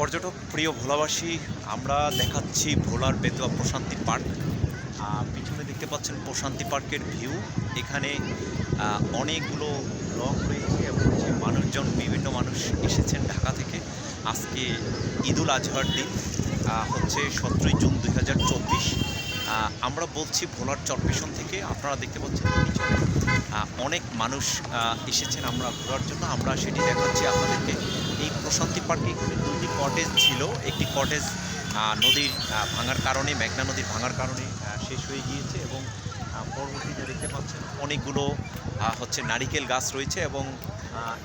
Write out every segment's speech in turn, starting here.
পর্যটক প্রিয় ভোলাবাসী, আমরা দেখাচ্ছি ভোলার বেতুয়া প্রশান্তি পার্ক। পিছনে দেখতে পাচ্ছেন প্রশান্তি পার্কের ভিউ। এখানে অনেকগুলো ব্লক রয়েছে এবং মানুষজন, বিভিন্ন মানুষ এসেছেন ঢাকা থেকে। আজকে ঈদুল আজহার দিন, হচ্ছে 17ই জুন 2024। আমরা বলছি ভোলার চরপেশন থেকে। আপনারা দেখতে পাচ্ছেন পিছনে অনেক মানুষ এসেছেন আমরা ঘোরার জন্য। আমরা সেটি দেখাচ্ছি আপনাদেরকে। এই প্রশান্তি পার্কে এখানে দুটি কটেজ ছিল। একটি কটেজ নদীর ভাঙার কারণে, মেঘনা নদীর ভাঙার কারণে শেষ হয়ে গিয়েছে এবং পরবর্তীতে দেখতে পাচ্ছেন অনেকগুলো নারিকেল গাছ রয়েছে এবং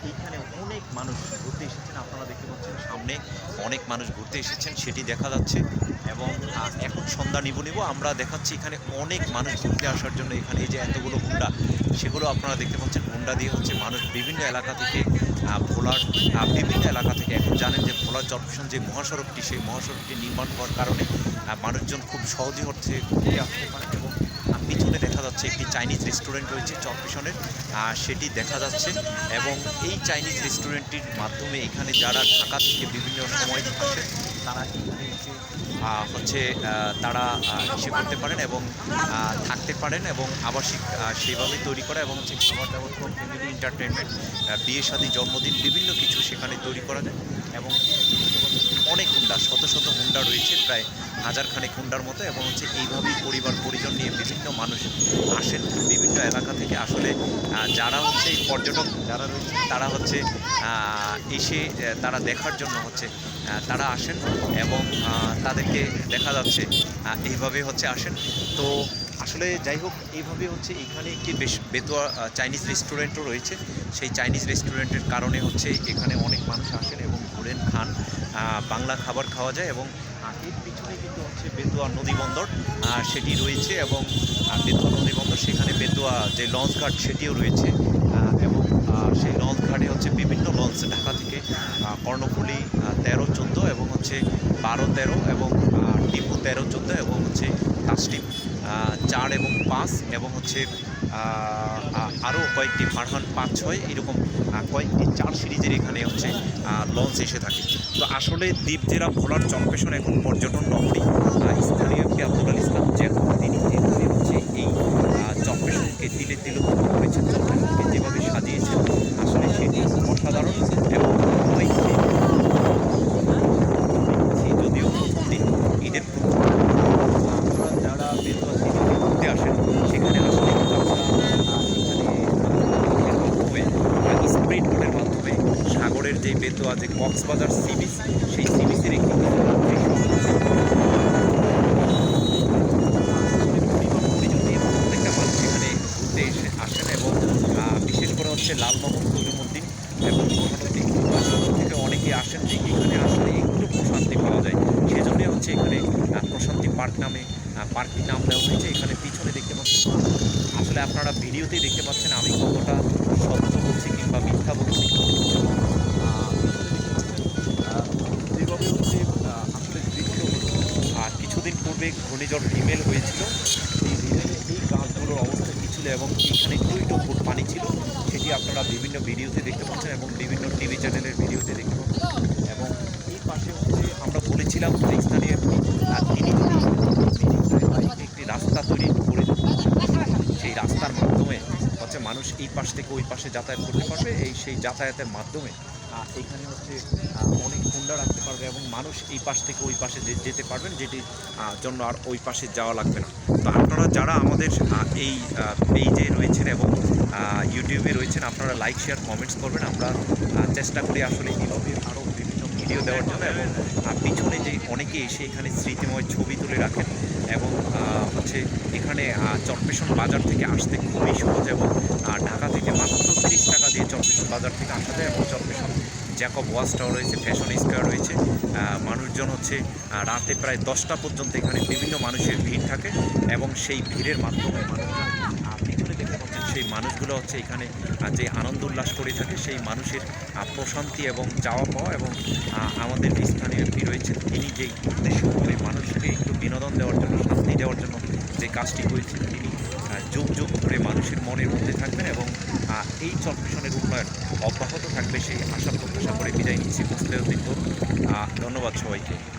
এইখানে অনেক মানুষ ঘুরতে এসেছেন। আপনারা দেখতে পাচ্ছেন সামনে অনেক মানুষ ঘুরতে এসেছেন, সেটি দেখা যাচ্ছে। এবং এখন সন্ধ্যা নিব আমরা দেখাচ্ছি এখানে অনেক মানুষ ঘুরতে আসার জন্য। এখানে এই যে এতগুলো হুন্ডা, সেগুলো আপনারা দেখতে পাচ্ছেন। হুন্ডা দিয়ে মানুষ বিভিন্ন এলাকা থেকে, ভোলার বিভিন্ন এলাকা থেকে, এখন জানেন যে ভোলার চরপেশন যে মহাসড়কটি, সেই মহাসড়কটি নির্মাণ হওয়ার কারণে মানুষজন খুব সহজে ঘুরতে আসতে পারেন। এবং পিছনে দেখা যাচ্ছে একটি চাইনিজ রেস্টুরেন্ট রয়েছে চরপেশনের, সেটি দেখা যাচ্ছে। এবং এই চাইনিজ রেস্টুরেন্টটির মাধ্যমে এখানে যারা ঢাকা থেকে বিভিন্ন সময় আসে, তারা এখানে তারা এসে করতে পারেন এবং থাকতে পারেন এবং আবাসিক সেভাবে তৈরি করা এবং খাবার দাবার, ফ্যামিলি এন্টারটেনমেন্ট, বিয়ে শাদী, জন্মদিন, বিভিন্ন কিছু সেখানে তৈরি করা যায়। এবং অনেক হুন্ডা, শত শত হুন্ডা রয়েছে, প্রায় হাজারখানেক হুন্ডার মতো। এবং এইভাবেই পরিবার পরিজন নিয়ে বিভিন্ন মানুষ আসেন বিভিন্ন এলাকা থেকে। আসলে যারা এই পর্যটক যারা রয়েছে, তারা এসে তারা দেখার জন্য তারা আসেন এবং তাদেরকে দেখা যাচ্ছে এইভাবে আসেন। তো আসলে যাই হোক, এইভাবে এখানে একটি বেশ বেতুয়া চাইনিজ রেস্টুরেন্টও রয়েছে। সেই চাইনিজ রেস্টুরেন্টের কারণে এখানে অনেক মানুষ আসেন এবং ঘুরেন, খান, বাংলা খাবার খাওয়া যায়। এবং এর পিছনে কিন্তু বেতুয়া নদী বন্দর সেটি রয়েছে এবং বেতুয়া নদী বন্দর, সেখানে বেতুয়া যে লঞ্চ ঘাট সেটিও রয়েছে। এবং সেই লঞ্চ ঘাটে বিভিন্ন লঞ্চ ঢাকা থেকে কর্ণফুলী 13-14 এবং 12-13 এবং টিপু 13-14 এবং কাস্টিপ 4 এবং 5 এবং আরও কয়েকটি ফারহান 5-6, এরকম কয়েকটি 4 সিরিজের এখানে লঞ্চ এসে থাকে। তো আসলে দ্বীপ জেলা ভোলার চরপেশন এখন পর্যটন নগরী। স্থানীয় একটি আব্দুল আল ইসলাম যে তিনি যেভাবে এই চরপেশনকে তিলে তিলে করেছেন, চরপেশনকে যেভাবে সাজিয়েছেন, আসলে সেটি অসাধারণ। এবং যদিও প্রথম দিন, ঈদের প্রথম, যারা বেতুয়া সিটিতে ঘুরতে আসেন, সেখানে আসলে মাধ্যমে স্প্রিড বোটের মাধ্যমে সাগরের যে বেতুয়া যে কক্সবাজার সি বিচ, সেই সি বিচের একটি প্রত্যেকটা মানুষ এখানে ঘুরতে আসেন। এবং বিশেষ করে লালমোহন, কলিমুদ্দিন এবং মহানদী থেকে অনেকেই আসেন যে এখানে আসলে একটু প্রশান্তি পাওয়া যায়। সেজন্য এখানে প্রশান্তি পার্ক নামে পার্কটির নাম দেওয়া হয়েছে। এখানে পিছনে দেখতে পাচ্ছেন, আসলে আপনারা ভিডিওতেই দেখতে পাচ্ছেন আমি কতটা সত্য বলছি কিংবা মিথ্যা বলছি। যেভাবে আসলে দৃশ্য, কিছুদিন পূর্বে ঘূর্ণিঝড় রিমেল হয়েছিল। এই রিমেলে এই গাছগুলোর অবস্থা কী ছিল এবং এইখানে টুইটো ফুট পানি ছিল, সেটি আপনারা বিভিন্ন ভিডিওতে দেখতে পাচ্ছেন এবং বিভিন্ন টিভি চ্যানেলের ভিডিওতে দেখতে পাচ্ছেন। এবং এই পাশে আমরা বলেছিলাম যে স্থানীয় তিনি একটি রাস্তা তৈরি করে, সেই রাস্তার মাধ্যমে মানুষ এই পাশ থেকে ওই পাশে যাতায়াত করতে পারবে। সেই যাতায়াতের মাধ্যমে এখানে অনেক হুন্ডা রাখতে পারবে এবং মানুষ এই পাশ থেকে ওই পাশে যেতে পারবেন, যেটির জন্য আর ওই পাশে যাওয়া লাগবে না। তো আপনারা যারা আমাদের এই পেজে রয়েছেন এবং ইউটিউবে রয়েছেন, আপনারা লাইক, শেয়ার, কমেন্টস করবেন। আমরা চেষ্টা করি আসলে এইভাবে আরও বিভিন্ন ভিডিও দেওয়ার জন্য। এবং পিছনে যে অনেকে এসে এখানে স্মৃতিময় ছবি তুলে রাখেন। এবং এখানে চরপেশন বাজার থেকে আসতে খুবই সহজ এবং ঢাকা থেকে মাত্র 30 টাকা দিয়ে চরপেশন বাজার থেকে আসা যায়। এবং চরপেশন জ্যাকব ওয়াচ টাওয়ার রয়েছে, ফ্যাশন স্কোয়ার রয়েছে। মানুষজন রাতে প্রায় 10টা পর্যন্ত এখানে বিভিন্ন মানুষের ভিড় থাকে। এবং সেই ভিড়ের মাধ্যমে মানুষজন পিছনে দেখতে পাচ্ছেন, সেই মানুষগুলো এখানে যে আনন্দ উল্লাস করে থাকে, সেই মানুষের প্রশান্তি এবং চাওয়া পাওয়া। এবং আমাদের স্থানীয় এমপি রয়েছেন, তিনি যেই উদ্দেশ্য করে মানুষকে একটু বিনোদন দেওয়ার জন্য, শান্তি দেওয়ার জন্য যে কাজটি করেছেন, তিনি যুগ যুগ ধরে মানুষের মনের মধ্যে থাকবেন এবং এই চরফ্যাশনের উন্নয়ন অব্যাহত থাকবে সেই আশা প্রত্যাশা করে বিদায় নিচ্ছি মোস্তাউদ্দিন তরুণ। ধন্যবাদ সবাইকে।